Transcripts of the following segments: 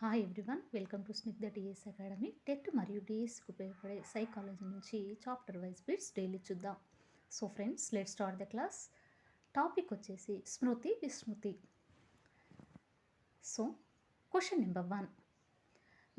Hi everyone, welcome to Snigdha TS academy. TET మరియు డిఎస్కి ఉపయోగపడే సైకాలజీ నుంచి చాప్టర్ వైజ్ బిట్స్ డైలీ చూద్దాం. So friends, let start the class. Topic వచ్చేసి స్మృతి విస్మృతి. సో క్వశ్చన్ నెంబర్ 1,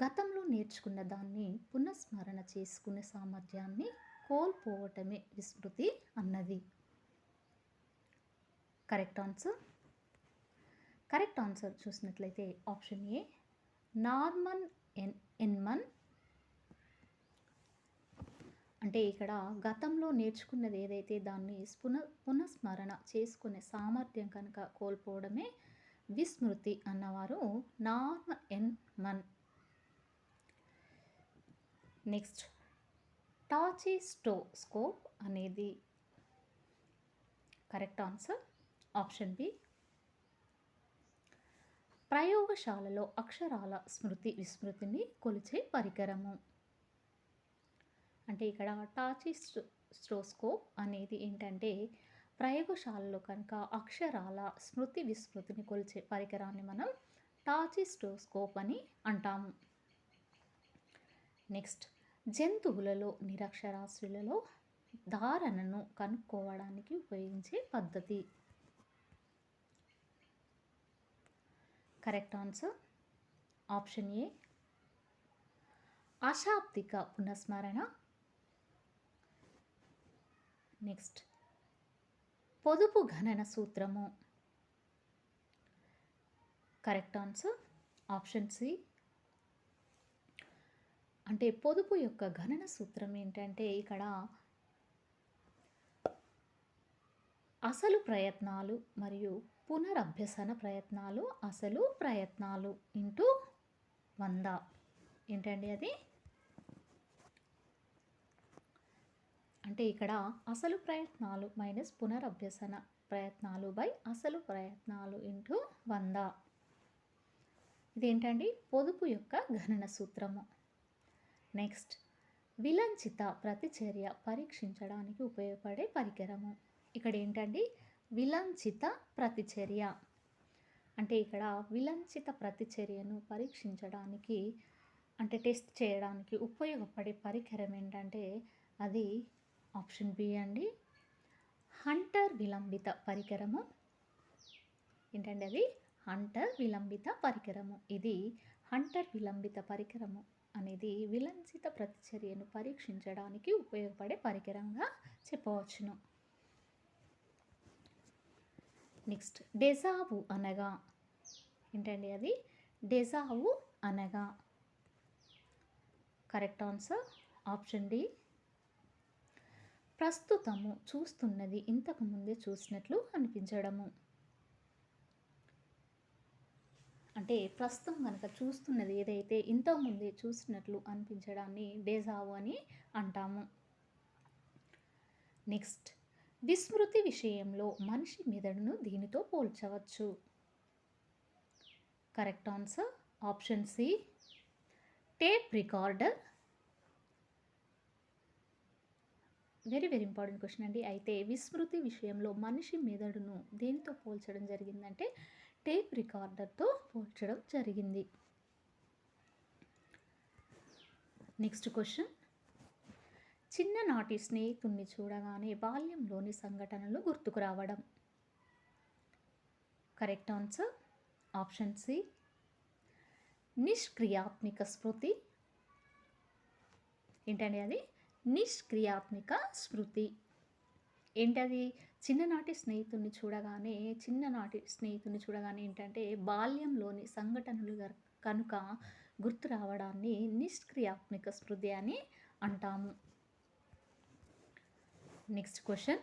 గతంలో నేర్చుకున్న దాన్ని పునఃస్మరణ చేసుకునే సామర్థ్యాన్ని కోల్పోవటమే విస్మృతి అన్నది. కరెక్ట్ ఆన్సర్ చూసినట్లయితే ఆప్షన్ ఏ నార్మన్ ఎన్మన్. అంటే ఇక్కడ గతంలో నేర్చుకున్నది ఏదైతే దాన్ని పునఃస్మరణ చేసుకునే సామర్థ్యం కనుక కోల్పోవడమే విస్మృతి అన్నవారు నార్మన్ ఎన్మన్. నెక్స్ట్, టాచిస్టోస్కోప్ అనేది కరెక్ట్ ఆన్సర్ ఆప్షన్ బి. ప్రయోగశాలలో అక్షరాల స్మృతి విస్మృతిని కొలిచే పరికరము. అంటే ఇక్కడ టాచిస్టోస్కోప్ అనేది ఏంటంటే ప్రయోగశాలలో కనుక అక్షరాల స్మృతి విస్మృతిని కొలిచే పరికరాన్ని మనం టాచిస్టోస్కోప్ అని అంటాము. నెక్స్ట్, జంతువులలో నిరక్షరాస్యులలో ధారణను కనుక్కోవడానికి ఉపయోగించే పద్ధతి. కరెక్ట్ ఆన్సర్ ఆప్షన్ ఏ అశాబ్దిక పునఃస్మరణ. నెక్స్ట్, పొదుపు గణన సూత్రము. Correct answer option C. అంటే పొదుపు యొక్క గణన సూత్రం ఏంటంటే ఇక్కడ అసలు ప్రయత్నాలు మరియు పునరభ్యసన ప్రయత్నాలు, అసలు ప్రయత్నాలు ఇంటూ 100. ఏంటండి అది? అంటే ఇక్కడ అసలు ప్రయత్నాలు మైనస్ పునరభ్యసన ప్రయత్నాలు బై అసలు ప్రయత్నాలు ఇంటూ 100. ఇదేంటండి? పొదుపు యొక్క గణన సూత్రము. నెక్స్ట్, విలంచిత ప్రతిచర్య పరీక్షించడానికి ఉపయోగపడే పరికరము. ఇక్కడ ఏంటండి? విలంచిత ప్రతిచర్య. అంటే ఇక్కడ విలంచిత ప్రతిచర్యను పరీక్షించడానికి అంటే టెస్ట్ చేయడానికి ఉపయోగపడే పరికరం ఏంటంటే అది ఆప్షన్ బి అండి, హంటర్ విలంబిత పరికరము. ఏంటండి అది? హంటర్ విలంబిత పరికరము. ఇది హంటర్ విలంబిత పరికరము అనేది విలంచిత ప్రతిచర్యను పరీక్షించడానికి ఉపయోగపడే పరికరంగా చెప్పవచ్చును. నెక్స్ట్, డెజావు అనగా ఏంటండి అది? డెజావు అనగా కరెక్ట్ ఆన్సర్ ఆప్షన్ డి. ప్రస్తుతము చూస్తున్నది ఇంతకు ముందే చూసినట్లు అనిపించడము. అంటే ప్రస్తుతం కనుక చూస్తున్నది ఏదైతే ఇంతకు ముందే చూసినట్లు అనిపించడాన్ని డెజావు అని అంటాము. నెక్స్ట్, విస్మృతి విషయంలో మనిషి మెదడును దీనితో పోల్చవచ్చు. Correct answer option C, tape recorder. Very important question అండి. అయితే విస్మృతి విషయంలో మనిషి మెదడును దేనితో పోల్చడం జరిగిందంటే టేప్ రికార్డర్తో పోల్చడం జరిగింది. నెక్స్ట్ క్వశ్చన్, చిన్ననాటి స్నేహితుణ్ణి చూడగానే బాల్యంలోని సంఘటనలు గుర్తుకు రావడం. కరెక్ట్ ఆన్సర్ ఆప్షన్ సి, నిష్క్రియాత్మిక స్మృతి. ఏంటండి అది? నిష్క్రియాత్మిక స్మృతి. ఏంటది? చిన్ననాటి స్నేహితుడిని చూడగానే ఏంటంటే బాల్యంలోని సంఘటనలు కనుక గుర్తు రావడాన్ని నిష్క్రియాత్మిక స్మృతి అని అంటాము. నెక్స్ట్ క్వశ్చన్,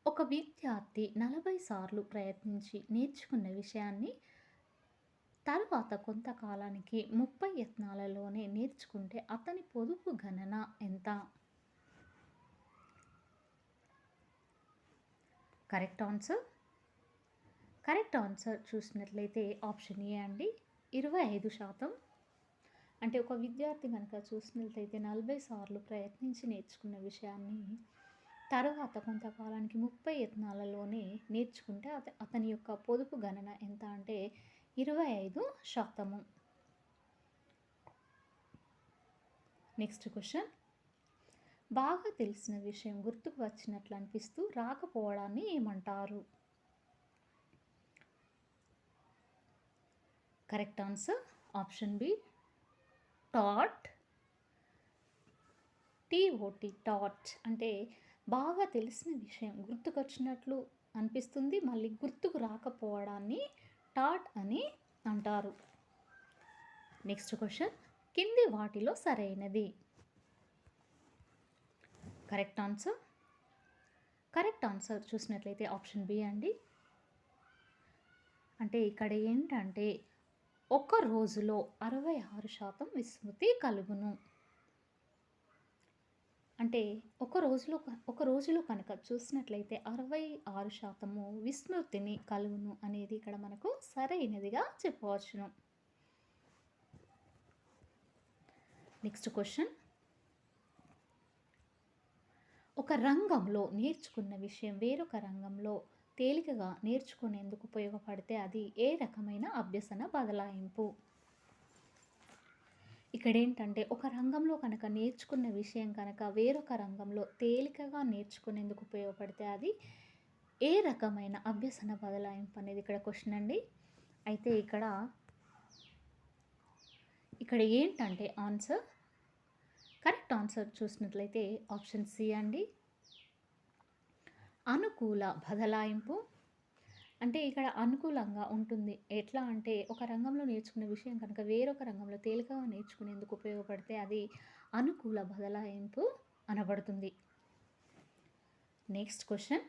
ఒక విద్యార్థి 40 సార్లు ప్రయత్నించి నేర్చుకున్న విషయాన్ని తర్వాత కొంతకాలానికి 30 యత్నాలలోనే నేర్చుకుంటే అతని పొదుపు గణన ఎంత? కరెక్ట్ ఆన్సర్ చూసినట్లయితే ఆప్షన్ ఏ అండి, 25%. అంటే ఒక విద్యార్థి కనుక చూసినట్లయితే 40 సార్లు ప్రయత్నించి నేర్చుకున్న విషయాన్ని తర్వాత కొంతకాలానికి 30 యత్నాలలోనే నేర్చుకుంటే అతని యొక్క పొదుపు గణన ఎంత అంటే 25%. నెక్స్ట్ క్వశ్చన్, బాగా తెలిసిన విషయం గుర్తుకు వచ్చినట్లు అనిపిస్తూ రాకపోవడాన్ని ఏమంటారు? Correct answer option b tot. TOT tot అంటే బాగా తెలిసిన విషయం గుర్తుకొచ్చినట్లు అనిపిస్తుంది, మళ్ళీ గుర్తుకు రాకపోవడాన్ని టాట్ అని అంటారు. నెక్స్ట్ క్వశ్చన్, కింది వాటిలో సరైనది? కరెక్ట్ ఆన్సర్ చూసినట్లయితే ఆప్షన్ బి అండి. అంటే ఇక్కడ ఏంటంటే ఒక రోజులో 66% విస్మృతి కలుగును. అంటే ఒక రోజులో కనుక చూసినట్లయితే 66% విస్మృతిని కలుగును అనేది ఇక్కడ మనకు సరైనదిగా చెప్పవచ్చును. నెక్స్ట్ క్వశ్చన్, ఒక రంగంలో నేర్చుకున్న విషయం వేరొక రంగంలో తేలికగా నేర్చుకునేందుకు ఉపయోగపడితే అది ఏ రకమైన అభ్యసన బదలాయింపు? ఇక్కడ ఏంటంటే ఒక రంగంలో కనుక నేర్చుకున్న విషయం కనుక వేరొక రంగంలో తేలికగా నేర్చుకునేందుకు ఉపయోగపడితే అది ఏ రకమైన అభ్యసన బదలాయింపు అనేది ఇక్కడ క్వశ్చన్ అండి. అయితే ఇక్కడ ఏంటంటే కరెక్ట్ ఆన్సర్ చూసినట్లయితే ఆప్షన్ సి అండి, అనుకూల బదలాయింపు. అంటే ఇక్కడ అనుకూలంగా ఉంటుంది. ఎట్లా అంటే ఒక రంగంలో నేర్చుకున్న విషయం కనుక వేరొక రంగంలో తేలికగా నేర్చుకునేందుకు ఉపయోగపడితే అది అనుకూల బదలాయింపు అనబడుతుంది. నెక్స్ట్ క్వశ్చన్,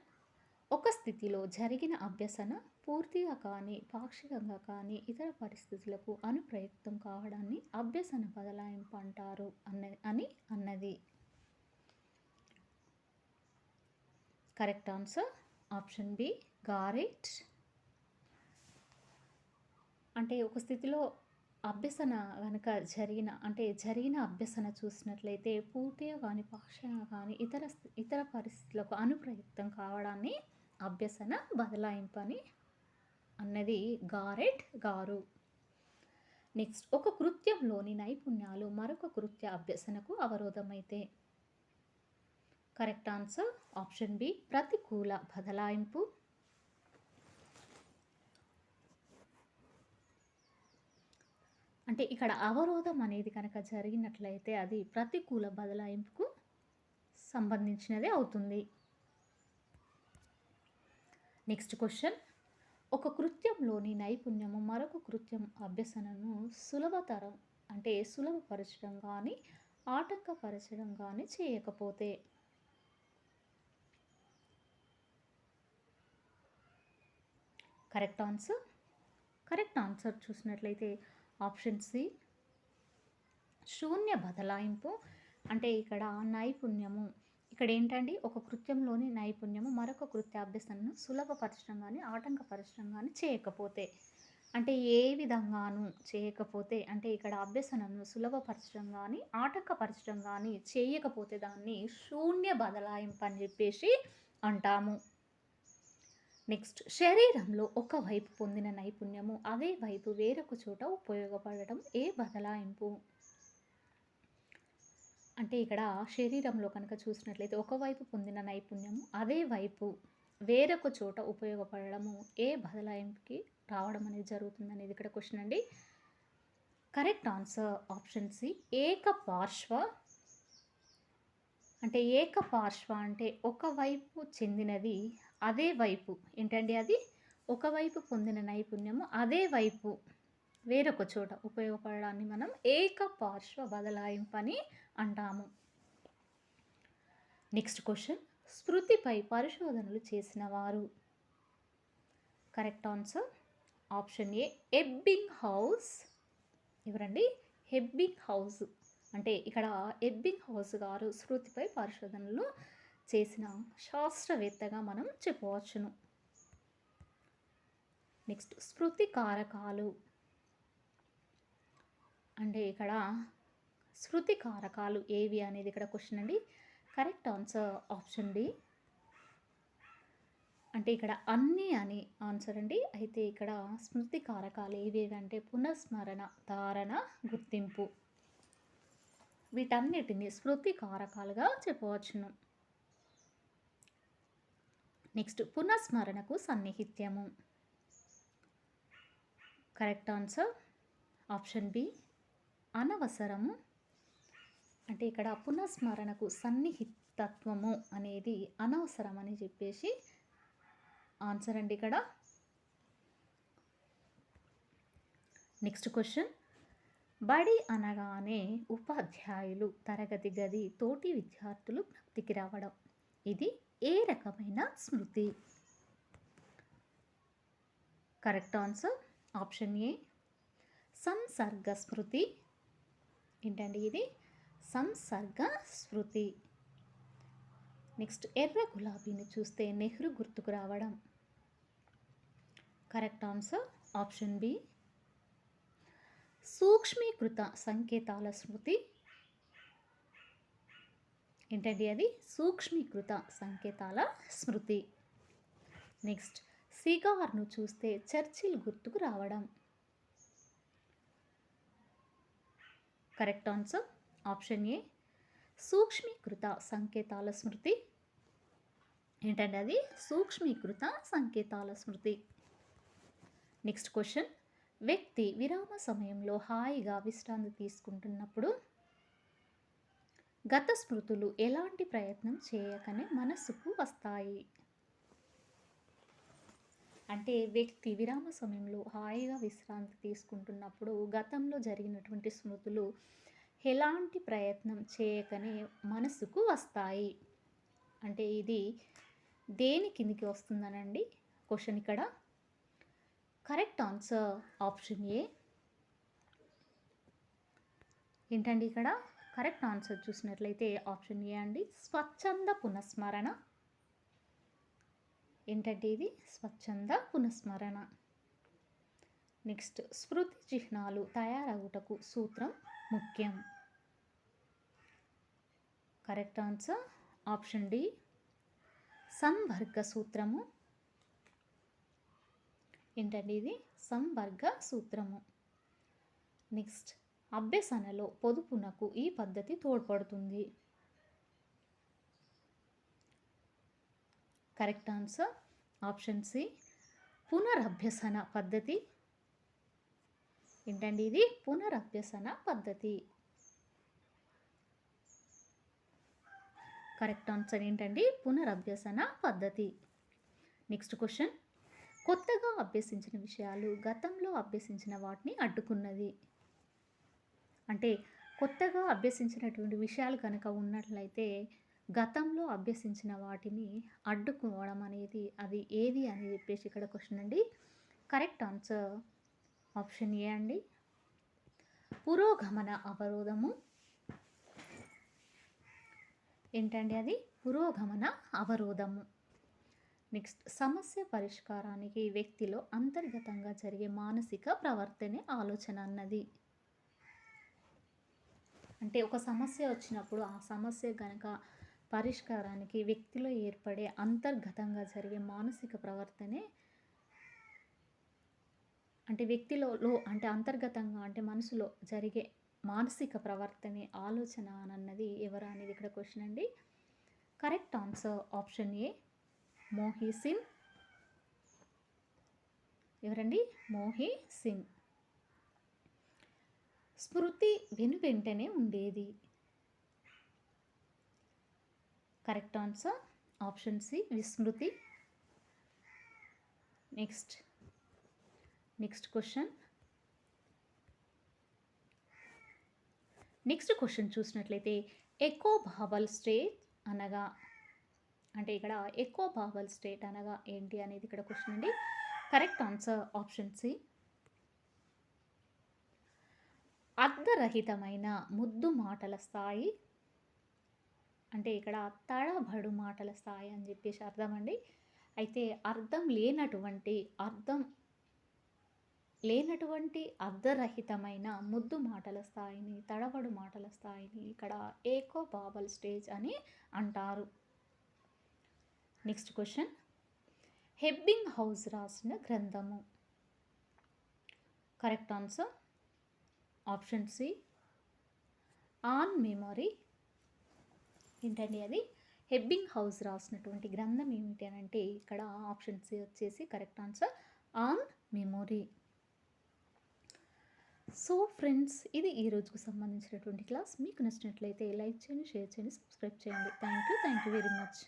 ఒక స్థితిలో జరిగిన అభ్యసన పూర్తిగా కానీ పాక్షికంగా కానీ ఇతర పరిస్థితులకు అనుప్రయుక్తం కావడాన్ని అభ్యసన బదలాయింపు అంటారు అన్నది. Correct answer option B Garrett. అంటే ఒక స్థితిలో అభ్యసన కనుక జరిగిన అభ్యసన చూసినట్లయితే పూర్తిగా కానీ పాక్షికంగా కానీ ఇతర పరిస్థితులకు అనుప్రయుక్తం కావడాన్ని అభ్యసన బదలాయింపు అని అన్నది గారెట్ గారు. నెక్స్ట్, ఒక కృత్యంలోని నైపుణ్యాలు మరొక కృత్య అభ్యసనకు అవరోధమైతే? కరెక్ట్ ఆన్సర్ ఆప్షన్ బి ప్రతికూల బదలాయింపు. అంటే ఇక్కడ అవరోధం అనేది కనుక జరిగినట్లయితే అది ప్రతికూల బదలాయింపుకు సంబంధించినదే అవుతుంది. నెక్స్ట్ క్వశ్చన్, ఒక కృత్యంలోని నైపుణ్యము మరొక కృత్యం అభ్యసనను సులభపరచడం కానీ ఆటంకపరచడం కానీ చేయకపోతే? కరెక్ట్ ఆన్సర్ చూసినట్లయితే ఆప్షన్ సి శూన్య బదలాయింపు. అంటే ఇక్కడ ఏంటండి ఒక కృత్యంలోని నైపుణ్యము మరొక కృత్య అభ్యసనను సులభపరచడం కానీ ఆటంకపరచడం కానీ చేయకపోతే, అంటే ఏ విధంగానూ చేయకపోతే, అంటే ఇక్కడ అభ్యసనను సులభపరచడం కానీ ఆటంకపరచడం కానీ చేయకపోతే దాన్ని శూన్య బదలాయింపు అని చెప్పేసి అంటాము. నెక్స్ట్, శరీరంలో ఒకవైపు పొందిన నైపుణ్యము అదే వైపు వేరొక చోట ఉపయోగపడడం ఏ బదలాయింపు? అంటే ఇక్కడ శరీరంలో కనుక చూసినట్లయితే ఒకవైపు పొందిన నైపుణ్యము అదే వైపు వేరొక చోట ఉపయోగపడము ఏ బదలాయింపుకి రావడం అనేది జరుగుతుంది అనేది ఇక్కడ క్వశ్చన్ అండి. కరెక్ట్ ఆన్సర్ ఆప్షన్ సి ఏకపార్శ్వ. అంటే ఒకవైపు చెందినది అదే వైపు ఏంటండి, అది ఒకవైపు పొందిన నైపుణ్యము అదే వైపు వేరొక చోట ఉపయోగపడడాన్ని మనం ఏకపార్శ్వ బదలాయింపు అని అంటాము. నెక్స్ట్ క్వశ్చన్, స్మృతిపై పరిశోధనలు చేసిన వారు? Correct answer option a Ebbinghaus. ఎవరండి? ఎబ్బింగ్హౌస్. అంటే ఇక్కడ ఎబ్బింగ్హౌస్ గారు స్మృతిపై పరిశోధనలు చేసిన శాస్త్రవేత్తగా మనం చెప్పవచ్చును. నెక్స్ట్, స్మృతి కారకాలు. అంటే ఇక్కడ స్మృతి కారకాలు ఏవి అనేది ఇక్కడ క్వశ్చన్ అండి. Correct answer option D. అంటే ఇక్కడ అన్నీ అని ఆన్సర్ అండి. అయితే ఇక్కడ స్మృతి కారకాలు ఏవేవి అంటే పునఃస్మరణ, ధారణ, గుర్తింపు. వీటన్నిటిని స్మృతి కారకాలుగా చెప్పవచ్చును. నెక్స్ట్ పునఃస్మరణకు సన్నిహిత్యము. కరెక్ట్ ఆన్సర్ ఆప్షన్ బి అనవసరము. అంటే ఇక్కడ పునఃస్మరణకు సన్నిహితత్వము అనేది అనవసరం అని చెప్పేసి ఆన్సర్ అండి ఇక్కడ. నెక్స్ట్ క్వశ్చన్, బడి అనగానే ఉపాధ్యాయులు తరగతి గది తోటి విద్యార్థులు జ్ఞప్తికి రావడం, ఇది ఏ రకమైన స్మృతి? కరెక్ట్ ఆన్సర్ ఆప్షన్ ఏ సంసర్గ స్మృతి. ఏంటండి ఇది? సంసర్గ స్మృతి. నెక్స్ట్, ఎర్ర గులాబీని చూస్తే నెహ్రూ గుర్తుకు రావడం. కరెక్ట్ ఆన్సర్ ఆప్షన్ బి సూక్ష్మీకృత సంకేతాల స్మృతి. ఏంటండి అది? సూక్ష్మీకృత సంకేతాల స్మృతి. నెక్స్ట్, సిగార్ను చూస్తే చర్చిల్ గుర్తుకు రావడం. కరెక్ట్ ఆన్సర్ ఆప్షన్ ఏ సూక్ష్మీకృత సంకేతాల స్మృతి. ఏంటంటే అది? సూక్ష్మీకృత సంకేతాల స్మృతి. నెక్స్ట్ క్వశ్చన్, వ్యక్తి విరామ సమయంలో హాయిగా విశ్రాంతి తీసుకుంటున్నప్పుడు గత స్మృతులు ఎలాంటి ప్రయత్నం చేయకనే మనస్సుకు వస్తాయి. అంటే వ్యక్తి విరామ సమయంలో హాయిగా విశ్రాంతి తీసుకుంటున్నప్పుడు గతంలో జరిగినటువంటి స్మృతులు ఎలాంటి ప్రయత్నం చేయకనే మనసుకు వస్తాయి. అంటే ఇది దేని కిందికి వస్తుందనండి క్వశ్చన్ ఇక్కడ. కరెక్ట్ ఆన్సర్ ఆప్షన్ ఏ. ఏంటండి ఇక్కడ కరెక్ట్ ఆన్సర్ చూసినట్లయితే ఆప్షన్ ఏ అండి, స్వచ్ఛంద పునఃస్మరణ. ఏంటంటే ఇది? స్వచ్ఛంద పునఃస్మరణ. నెక్స్ట్, స్మృతి చిహ్నాలు తయారవుటకు సూత్రం ముఖ్యం. కరెక్ట్ ఆన్సర్ ఆప్షన్ డి సంవర్గ సూత్రము. ఏంటండి ఇది? సంవర్గ సూత్రము. నెక్స్ట్, అభ్యసనలో పొదుపునకు ఈ పద్ధతి తోడ్పడుతుంది. కరెక్ట్ ఆన్సర్ ఆప్షన్ సి పునరభ్యసన పద్ధతి. ఏంటండి ఇది? పునరభ్యసన పద్ధతి. కరెక్ట్ ఆన్సర్ ఏంటండి? పునరభ్యసన పద్ధతి. నెక్స్ట్ క్వశ్చన్, కొత్తగా అభ్యసించిన విషయాలు గతంలో అభ్యసించిన వాటిని అడ్డుకున్నది. అంటే కొత్తగా అభ్యసించినటువంటి విషయాలు కనుక ఉన్నట్లయితే గతంలో అభ్యసించిన వాటిని అడ్డుకోవడం అనేది అది ఏది అని చెప్పేసి ఇక్కడ క్వశ్చన్ అండి. కరెక్ట్ ఆన్సర్ ఆప్షన్ ఏ అండి, పురోగమన అవరోధము. ఏంటండి అది? పురోగమన అవరోధము. నెక్స్ట్, సమస్య పరిష్కారానికి వ్యక్తిలో అంతర్గతంగా జరిగే మానసిక ప్రవర్తనే ఆలోచన అన్నది. అంటే ఒక సమస్య వచ్చినప్పుడు ఆ సమస్య కనుక పరిష్కారానికి వ్యక్తిలో ఏర్పడే అంతర్గతంగా జరిగే మానసిక ప్రవర్తనే, అంటే వ్యక్తిలో అంటే అంతర్గతంగా అంటే మనసులో జరిగే మానసిక ప్రవర్తనే ఆలోచన అన్నది ఎవరు అనేది ఇక్కడ క్వశ్చన్ అండి. Correct answer option a Mohi Singh. ఎవరండి? మోహీ సింగ్. స్మృతి వెంటనే ఉండేది. కరెక్ట్ ఆన్సర్ ఆప్షన్ సి విస్మృతి. నెక్స్ట్ క్వశ్చన్ చూసినట్లయితే ఎకో భావల్ స్టేట్ అనగా, అంటే ఇక్కడ ఎకో భావల్ స్టేట్ అనగా ఏంటి అనేది ఇక్కడ క్వశ్చన్ అండి. కరెక్ట్ ఆన్సర్ ఆప్షన్ సి అర్ధరహితమైన ముద్దు మాటల స్థాయి. అంటే ఇక్కడ తడబడు మాటల స్థాయి అని చెప్పేసి అర్థం అండి. అయితే అర్థం లేనటువంటి అర్ధరహితమైన ముద్దు మాటల స్థాయిని, తడబడు మాటల స్థాయిని ఇక్కడ ఏకో బాబల్ స్టేజ్ అని అంటారు. నెక్స్ట్ క్వశ్చన్, హెబ్బింగ్ హౌస్ రాసిన గ్రంథము. Correct answer option C on memory ఏంటండి అది? హెబ్బింగ్ హౌస్ రాసినటువంటి గ్రంథం ఏమిటి అనంటే ఇక్కడ ఆప్షన్ సి వచ్చేసి correct answer on memory. So friends, ఇది ఈ రోజుకు సంబంధించినటువంటి క్లాస్. మీకు నచ్చినట్లయితే లైక్ చేయండి, షేర్ చేయండి, సబ్స్క్రైబ్ చేయండి. Thank you very much.